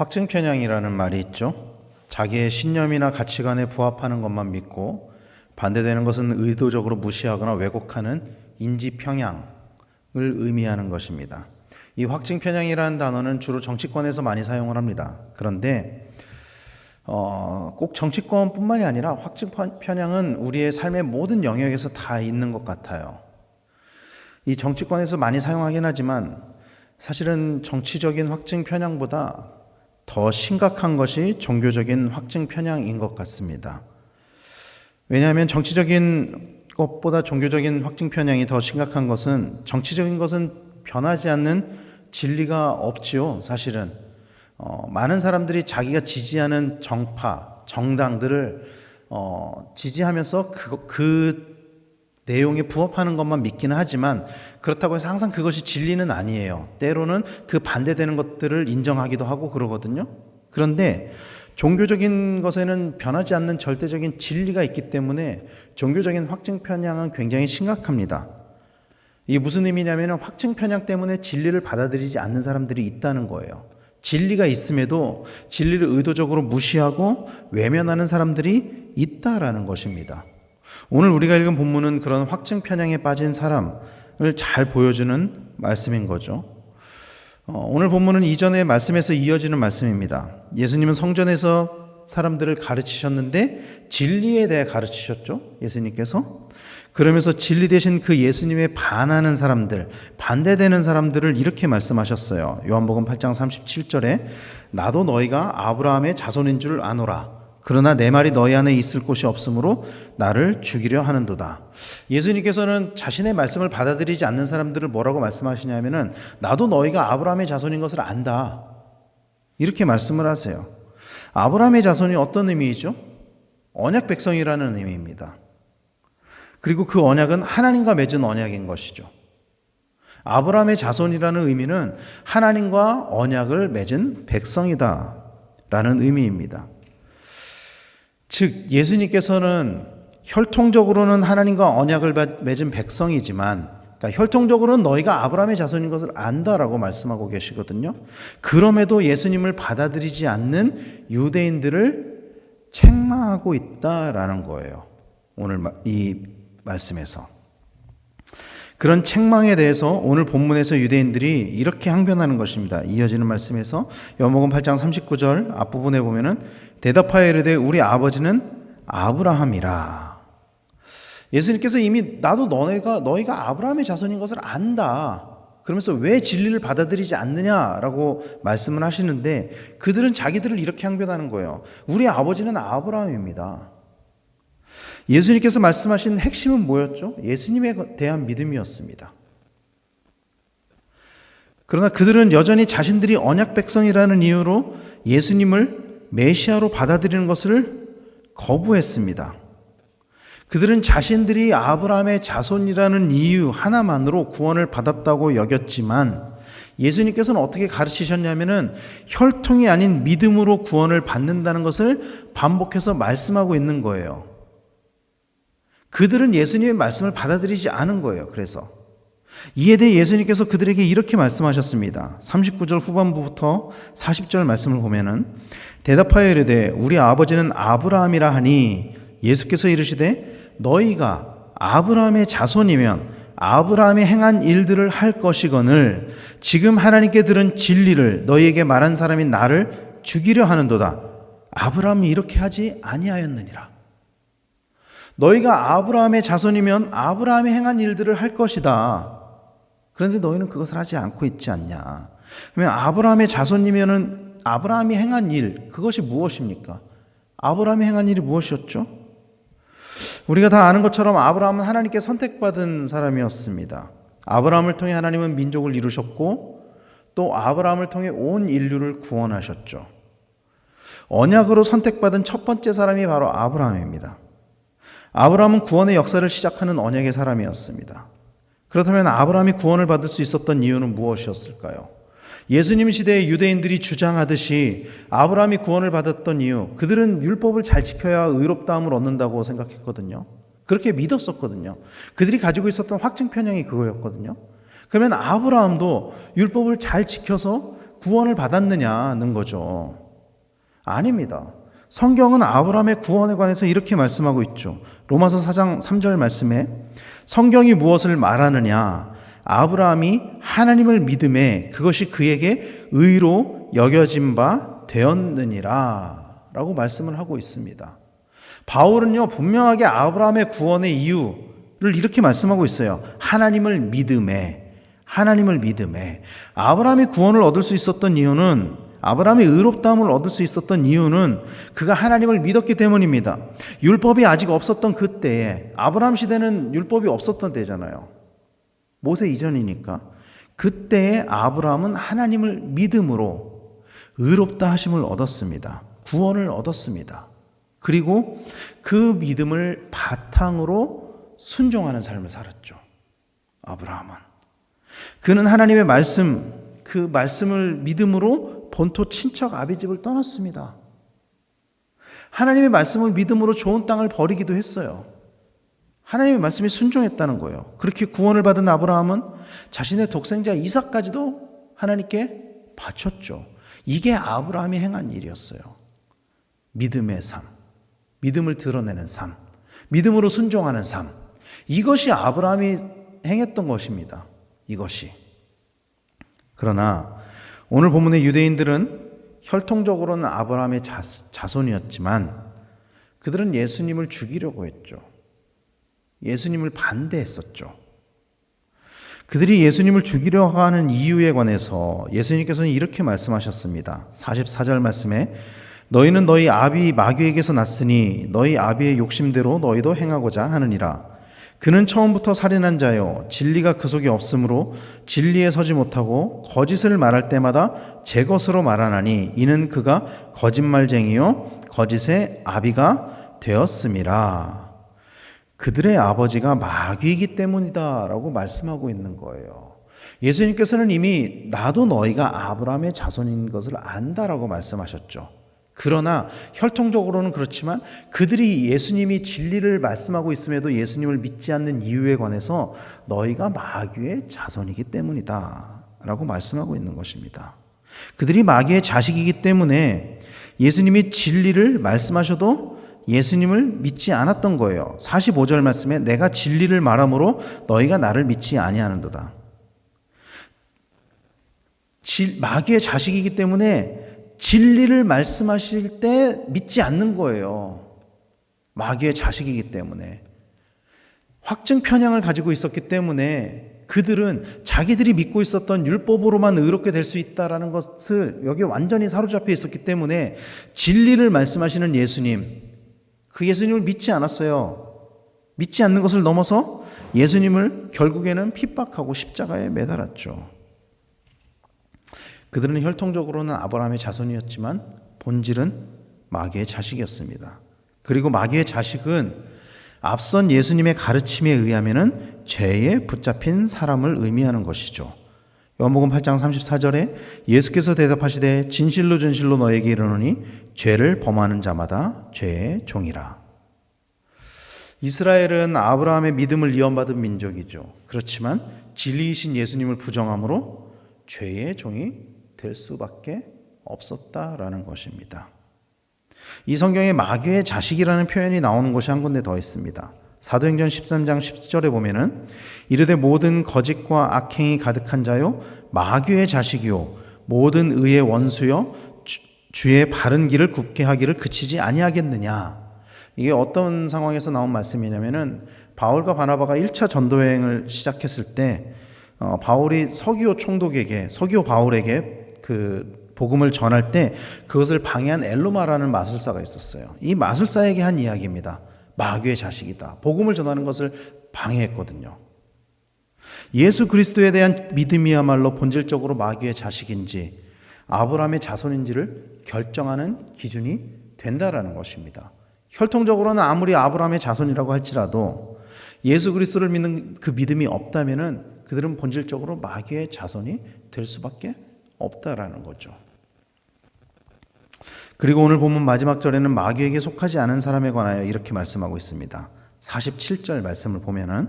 확증 편향이라는 말이 있죠. 자기의 신념이나 가치관에 부합하는 것만 믿고 반대되는 것은 의도적으로 무시하거나 왜곡하는 인지 편향을 의미하는 것입니다. 이 확증 편향이라는 단어는 주로 정치권에서 많이 사용을 합니다. 그런데 꼭 정치권뿐만이 아니라 확증 편향은 우리의 삶의 모든 영역에서 다 있는 것 같아요. 이 정치권에서 많이 사용하긴 하지만 사실은 정치적인 확증 편향보다 더 심각한 것이 종교적인 확증 편향인 것 같습니다. 왜냐하면 정치적인 것보다 종교적인 확증 편향이 더 심각한 것은 정치적인 것은 변하지 않는 진리가 없지요. 사실은 많은 사람들이 자기가 지지하는 정파, 정당들을 지지하면서 그 내용에 부합하는 것만 믿기는 하지만 그렇다고 해서 항상 그것이 진리는 아니에요. 때로는 그 반대되는 것들을 인정하기도 하고 그러거든요. 그런데 종교적인 것에는 변하지 않는 절대적인 진리가 있기 때문에 종교적인 확증 편향은 굉장히 심각합니다. 이게 무슨 의미냐면 확증 편향 때문에 진리를 받아들이지 않는 사람들이 있다는 거예요. 진리가 있음에도 진리를 의도적으로 무시하고 외면하는 사람들이 있다라는 것입니다. 오늘 우리가 읽은 본문은 그런 확증 편향에 빠진 사람을 잘 보여주는 말씀인 거죠. 오늘 본문은 이전의 말씀에서 이어지는 말씀입니다. 예수님은 성전에서 사람들을 가르치셨는데 진리에 대해 가르치셨죠. 예수님께서. 그러면서 진리 대신 그 예수님에 반하는 사람들, 반대되는 사람들을 이렇게 말씀하셨어요. 요한복음 8장 37절에 나도 너희가 아브라함의 자손인 줄 아노라. 그러나 내 말이 너희 안에 있을 곳이 없으므로 나를 죽이려 하는도다. 예수님께서는 자신의 말씀을 받아들이지 않는 사람들을 뭐라고 말씀하시냐면은 나도 너희가 아브라함의 자손인 것을 안다. 이렇게 말씀을 하세요. 아브라함의 자손이 어떤 의미이죠? 언약 백성이라는 의미입니다. 그리고 그 언약은 하나님과 맺은 언약인 것이죠. 아브라함의 자손이라는 의미는 하나님과 언약을 맺은 백성이다라는 의미입니다. 즉 예수님께서는 혈통적으로는 하나님과 언약을 맺은 백성이지만 그러니까 혈통적으로는 너희가 아브라함의 자손인 것을 안다라고 말씀하고 계시거든요. 그럼에도 예수님을 받아들이지 않는 유대인들을 책망하고 있다라는 거예요. 오늘 이 말씀에서. 그런 책망에 대해서 오늘 본문에서 유대인들이 이렇게 항변하는 것입니다. 이어지는 말씀에서 요한복음 8장 39절 앞부분에 보면은 대답하여 이르되 우리 아버지는 아브라함이라. 예수님께서 이미 나도 너희가 아브라함의 자손인 것을 안다. 그러면서 왜 진리를 받아들이지 않느냐라고 말씀을 하시는데 그들은 자기들을 이렇게 항변하는 거예요. 우리 아버지는 아브라함입니다. 예수님께서 말씀하신 핵심은 뭐였죠? 예수님에 대한 믿음이었습니다. 그러나 그들은 여전히 자신들이 언약 백성이라는 이유로 예수님을 메시아로 받아들이는 것을 거부했습니다. 그들은 자신들이 아브라함의 자손이라는 이유 하나만으로 구원을 받았다고 여겼지만 예수님께서는 어떻게 가르치셨냐면은 혈통이 아닌 믿음으로 구원을 받는다는 것을 반복해서 말씀하고 있는 거예요. 그들은 예수님의 말씀을 받아들이지 않은 거예요. 그래서 이에 대해 예수님께서 그들에게 이렇게 말씀하셨습니다. 39절 후반부부터 40절 말씀을 보면은 대답하여 이르되 우리 아버지는 아브라함이라 하니 예수께서 이르시되 너희가 아브라함의 자손이면 아브라함이 행한 일들을 할 것이거늘 지금 하나님께 들은 진리를 너희에게 말한 사람이 나를 죽이려 하는도다. 아브라함이 이렇게 하지 아니하였느니라. 너희가 아브라함의 자손이면 아브라함이 행한 일들을 할 것이다. 그런데 너희는 그것을 하지 않고 있지 않냐. 그러면 아브라함의 자손이면은 아브라함이 행한 일, 그것이 무엇입니까? 아브라함이 행한 일이 무엇이었죠? 우리가 다 아는 것처럼 아브라함은 하나님께 선택받은 사람이었습니다. 아브라함을 통해 하나님은 민족을 이루셨고 또 아브라함을 통해 온 인류를 구원하셨죠. 언약으로 선택받은 첫 번째 사람이 바로 아브라함입니다. 아브라함은 구원의 역사를 시작하는 언약의 사람이었습니다. 그렇다면 아브라함이 구원을 받을 수 있었던 이유는 무엇이었을까요? 예수님 시대의 유대인들이 주장하듯이 아브라함이 구원을 받았던 이유, 그들은 율법을 잘 지켜야 의롭다함을 얻는다고 생각했거든요. 그렇게 믿었었거든요. 그들이 가지고 있었던 확증 편향이 그거였거든요. 그러면 아브라함도 율법을 잘 지켜서 구원을 받았느냐는 거죠. 아닙니다. 성경은 아브라함의 구원에 관해서 이렇게 말씀하고 있죠. 로마서 4장 3절 말씀에 성경이 무엇을 말하느냐? 아브라함이 하나님을 믿음에 그것이 그에게 의로 여겨진 바 되었느니라 라고 말씀을 하고 있습니다. 바울은요, 분명하게 아브라함의 구원의 이유를 이렇게 말씀하고 있어요. 하나님을 믿음에. 아브라함이 구원을 얻을 수 있었던 이유는, 아브라함이 의롭다함을 얻을 수 있었던 이유는 그가 하나님을 믿었기 때문입니다. 율법이 아직 없었던 그때에, 아브라함 시대는 율법이 없었던 때잖아요. 모세 이전이니까. 그때에 아브라함은 하나님을 믿음으로 의롭다 하심을 얻었습니다. 구원을 얻었습니다. 그리고 그 믿음을 바탕으로 순종하는 삶을 살았죠. 아브라함은. 그는 하나님의 말씀, 그 말씀을 믿음으로 본토 친척 아비집을 떠났습니다. 하나님의 말씀을 믿음으로 좋은 땅을 버리기도 했어요. 하나님의 말씀에 순종했다는 거예요. 그렇게 구원을 받은 아브라함은 자신의 독생자 이삭까지도 하나님께 바쳤죠. 이게 아브라함이 행한 일이었어요. 믿음의 삶, 믿음을 드러내는 삶, 믿음으로 순종하는 삶. 이것이 아브라함이 행했던 것입니다. 이것이. 그러나 오늘 본문의 유대인들은 혈통적으로는 아브라함의 자손이었지만 그들은 예수님을 죽이려고 했죠. 예수님을 반대했었죠. 그들이 예수님을 죽이려 하는 이유에 관해서 예수님께서는 이렇게 말씀하셨습니다. 44절 말씀에 너희는 너희 아비 마귀에게서 났으니 너희 아비의 욕심대로 너희도 행하고자 하느니라. 그는 처음부터 살인한 자요 진리가 그 속에 없으므로 진리에 서지 못하고 거짓을 말할 때마다 제 것으로 말하나니 이는 그가 거짓말쟁이요 거짓의 아비가 되었음이라. 그들의 아버지가 마귀이기 때문이다 라고 말씀하고 있는 거예요. 예수님께서는 이미 나도 너희가 아브라함의 자손인 것을 안다라고 말씀하셨죠. 그러나 혈통적으로는 그렇지만 그들이 예수님이 진리를 말씀하고 있음에도 예수님을 믿지 않는 이유에 관해서 너희가 마귀의 자손이기 때문이다 라고 말씀하고 있는 것입니다. 그들이 마귀의 자식이기 때문에 예수님이 진리를 말씀하셔도 예수님을 믿지 않았던 거예요. 45절 말씀에 내가 진리를 말함으로 너희가 나를 믿지 아니하는도다. 마귀의 자식이기 때문에 진리를 말씀하실 때 믿지 않는 거예요. 마귀의 자식이기 때문에. 확증 편향을 가지고 있었기 때문에 그들은 자기들이 믿고 있었던 율법으로만 의롭게 될 수 있다는 것을 여기에 완전히 사로잡혀 있었기 때문에 진리를 말씀하시는 예수님, 그 예수님을 믿지 않았어요. 믿지 않는 것을 넘어서 예수님을 결국에는 핍박하고 십자가에 매달았죠. 그들은 혈통적으로는 아브라함의 자손이었지만 본질은 마귀의 자식이었습니다. 그리고 마귀의 자식은 앞선 예수님의 가르침에 의하면은 죄에 붙잡힌 사람을 의미하는 것이죠. 요한복음 8장 34절에 예수께서 대답하시되 진실로 진실로 너에게 이르노니 죄를 범하는 자마다 죄의 종이라. 이스라엘은 아브라함의 믿음을 이언받은 민족이죠. 그렇지만 진리이신 예수님을 부정함으로 죄의 종이 될 수밖에 없었다라는 것입니다. 이 성경에 마귀의 자식이라는 표현이 나오는 것이 한 군데 더 있습니다. 사도행전 13장 10절에 보면은 이르되 모든 거짓과 악행이 가득한 자요 마귀의 자식이요 모든 의의 원수요 주의 바른 길을 굽게 하기를 그치지 아니하겠느냐. 이게 어떤 상황에서 나온 말씀이냐면은 바울과 바나바가 1차 전도여행을 시작했을 때 바울이 서기오 바울에게 그 복음을 전할 때 그것을 방해한 엘로마라는 마술사가 있었어요. 이 마술사에게 한 이야기입니다. 마귀의 자식이다. 복음을 전하는 것을 방해했거든요. 예수 그리스도에 대한 믿음이야말로 본질적으로 마귀의 자식인지 아브라함의 자손인지를 결정하는 기준이 된다라는 것입니다. 혈통적으로는 아무리 아브라함의 자손이라고 할지라도 예수 그리스도를 믿는 그 믿음이 없다면은 그들은 본질적으로 마귀의 자손이 될 수밖에 없다라는 거죠. 그리고 오늘 본문 마지막 절에는 마귀에게 속하지 않은 사람에 관하여 이렇게 말씀하고 있습니다. 47절 말씀을 보면은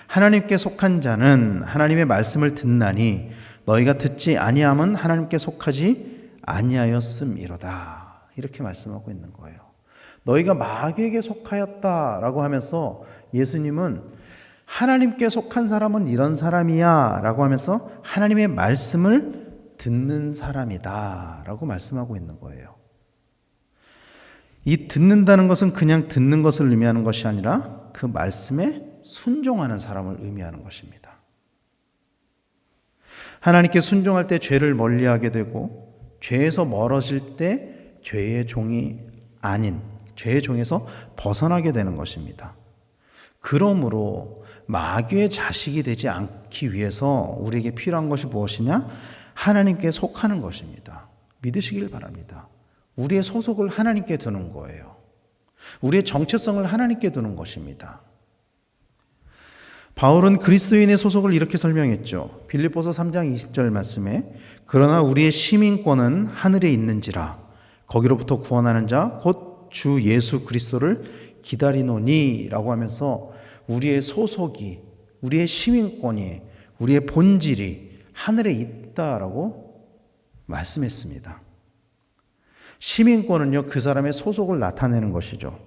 하나님께 속한 자는 하나님의 말씀을 듣나니 너희가 듣지 아니함은 하나님께 속하지 아니하였음이로다. 이렇게 말씀하고 있는 거예요. 너희가 마귀에게 속하였다라고 하면서 예수님은 하나님께 속한 사람은 이런 사람이야 라고 하면서 하나님의 말씀을 듣는 사람이다 라고 말씀하고 있는 거예요. 이 듣는다는 것은 그냥 듣는 것을 의미하는 것이 아니라 그 말씀에 순종하는 사람을 의미하는 것입니다. 하나님께 순종할 때 죄를 멀리하게 되고 죄에서 멀어질 때 죄의 종이 아닌 죄의 종에서 벗어나게 되는 것입니다. 그러므로 마귀의 자식이 되지 않기 위해서 우리에게 필요한 것이 무엇이냐? 하나님께 속하는 것입니다. 믿으시길 바랍니다. 우리의 소속을 하나님께 두는 거예요. 우리의 정체성을 하나님께 두는 것입니다. 바울은 그리스도인의 소속을 이렇게 설명했죠. 빌립보서 3장 20절 말씀에 그러나 우리의 시민권은 하늘에 있는지라 거기로부터 구원하는 자 곧 주 예수 그리스도를 기다리노니 라고 하면서 우리의 소속이, 우리의 시민권이, 우리의 본질이 하늘에 있다라고 말씀했습니다. 시민권은요, 그 사람의 소속을 나타내는 것이죠.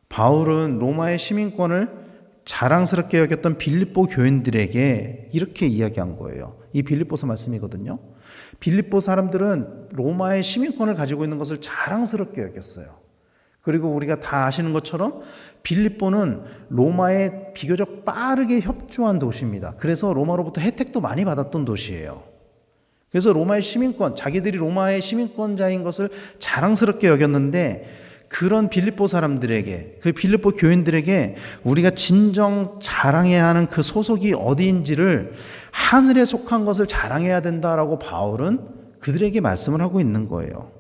바울은 로마의 시민권을 자랑스럽게 여겼던 빌립보 교인들에게 이렇게 이야기한 거예요. 이 빌립보서 말씀이거든요. 빌립보 사람들은 로마의 시민권을 가지고 있는 것을 자랑스럽게 여겼어요. 그리고 우리가 다 아시는 것처럼 빌립보는 로마에 비교적 빠르게 협조한 도시입니다. 그래서 로마로부터 혜택도 많이 받았던 도시예요. 그래서 로마의 시민권, 자기들이 로마의 시민권자인 것을 자랑스럽게 여겼는데 그런 빌립보 사람들에게, 그 빌립보 교인들에게 우리가 진정 자랑해야 하는 그 소속이 어디인지를 하늘에 속한 것을 자랑해야 된다라고 바울은 그들에게 말씀을 하고 있는 거예요.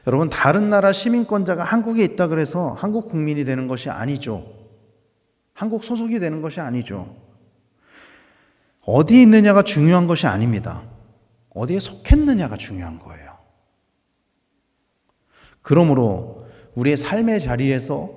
여러분, 다른 나라 시민권자가 한국에 있다 그래서 한국 국민이 되는 것이 아니죠. 한국 소속이 되는 것이 아니죠. 어디에 있느냐가 중요한 것이 아닙니다. 어디에 속했느냐가 중요한 거예요. 그러므로 우리의 삶의 자리에서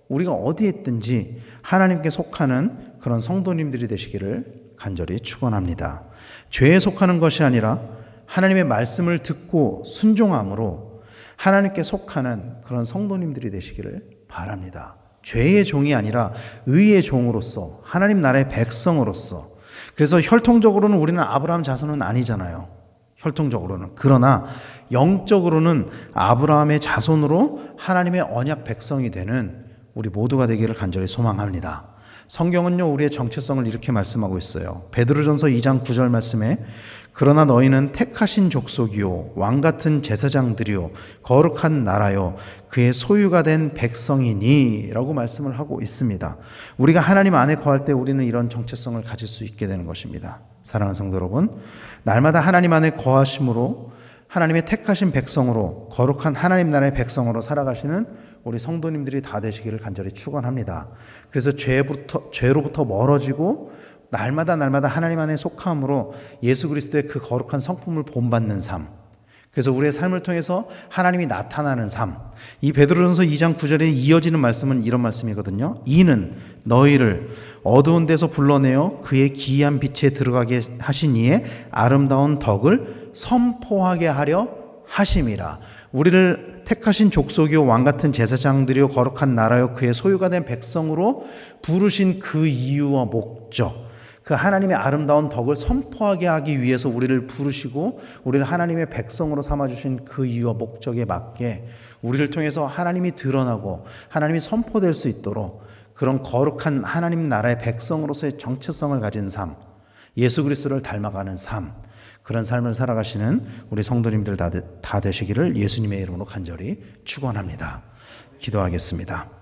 우리가 어디에 있든지 하나님께 속하는 그런 성도님들이 되시기를 간절히 축원합니다. 죄에 속하는 것이 아니라 하나님의 말씀을 듣고 순종함으로 하나님께 속하는 그런 성도님들이 되시기를 바랍니다. 죄의 종이 아니라 의의 종으로서, 하나님 나라의 백성으로서. 그래서 혈통적으로는 우리는 아브라함 자손은 아니잖아요. 혈통적으로는. 그러나 영적으로는 아브라함의 자손으로 하나님의 언약 백성이 되는 우리 모두가 되기를 간절히 소망합니다. 성경은요, 우리의 정체성을 이렇게 말씀하고 있어요. 베드로전서 2장 9절 말씀에 그러나 너희는 택하신 족속이요 왕같은 제사장들이요 거룩한 나라요 그의 소유가 된 백성이니 라고 말씀을 하고 있습니다. 우리가 하나님 안에 거할 때 우리는 이런 정체성을 가질 수 있게 되는 것입니다. 사랑하는 성도 여러분, 날마다 하나님 안에 거하심으로 하나님의 택하신 백성으로 거룩한 하나님 나라의 백성으로 살아가시는 우리 성도님들이 다 되시기를 간절히 축원합니다. 그래서 죄로부터 멀어지고 날마다 하나님 안에 속함으로 예수 그리스도의 그 거룩한 성품을 본받는 삶, 그래서 우리의 삶을 통해서 하나님이 나타나는 삶, 이 베드로전서 2장 9절에 이어지는 말씀은 이런 말씀이거든요. 이는 너희를 어두운 데서 불러내어 그의 기이한 빛에 들어가게 하신 이의 아름다운 덕을 선포하게 하려 하심이라. 우리를 택하신 족속이요 왕같은 제사장들이요 거룩한 나라요 그의 소유가 된 백성으로 부르신 그 이유와 목적, 그 하나님의 아름다운 덕을 선포하게 하기 위해서 우리를 부르시고 우리를 하나님의 백성으로 삼아주신 그 이유와 목적에 맞게 우리를 통해서 하나님이 드러나고 하나님이 선포될 수 있도록 그런 거룩한 하나님 나라의 백성으로서의 정체성을 가진 삶, 예수 그리스도를 닮아가는 삶, 그런 삶을 살아가시는 우리 성도님들 다 되시기를 예수님의 이름으로 간절히 축원합니다. 기도하겠습니다.